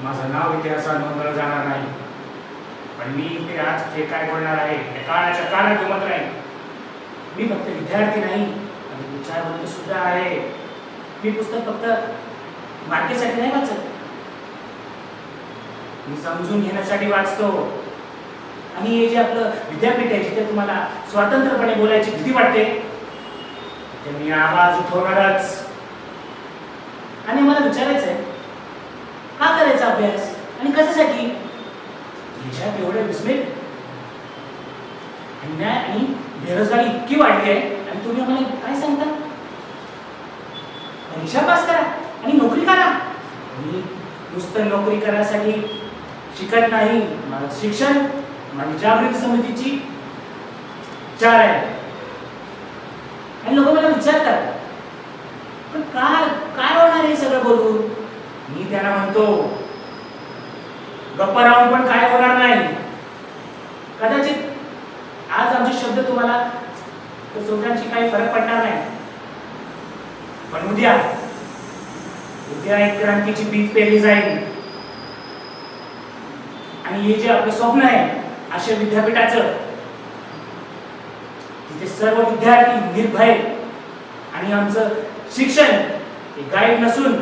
माझं नाव इतिहासात नोंदवलं जाणार नाही, पण मी ते आज जे काय बोलणार आहे त्या काळाच्या काळात जुमत राहील. मी फक्त विद्यार्थी नाही आणि विचारवंत सुद्धा आहे. मी पुस्तक फक्त मार्केसाठी नाही वाचत, मी समजून घेण्यासाठी वाचतो. आणि हे जे आपलं विद्यापीठ आहे जिथे तुम्हाला स्वतंत्रपणे बोलायची भीती वाटते, ते मी आवाज उठवणारच. आणि मला विचारायचं आहे, का करायचा अभ्यास आणि कशासाठी? देशात एवढे विस्मित अन्याय आणि बेरोजगारी इतकी वाढली आहे आणि तुम्ही आम्हाला काय सांगता? परीक्षा पास करा आणि नोकरी करा. मी नुसतं नोकरी करण्यासाठी शिकत नाही. माझं शिक्षण माझी जागृती समितीची चार आहे. आणि लोक मला विचारतात, पण काय काय होणार हे सगळं बोलून? मी त्यांना म्हणतो, गप्पा राहून पण काय होणार नाही. कदाचित आज आमचे शब्द तुम्हाला शोधांची काही फरक पडणार नाही, पण उद्या एक क्रांतीची बीज पेरली जाईल. आणि हे जे आपलं स्वप्न आहे अशा विद्यापीठाचं, तिथे सर्व विद्यार्थी निर्भय आणि आमचं शिक्षण हे गाईड नसून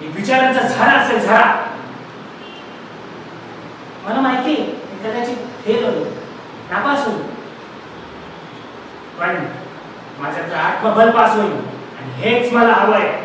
एक विचारांचा झाडा असेल. झाडा मला माहिती आहे कदाचित फेल होईल, नापास होईल, पण माझ्याकडे आत्मबल पास होईल आणि हेच मला हवंय.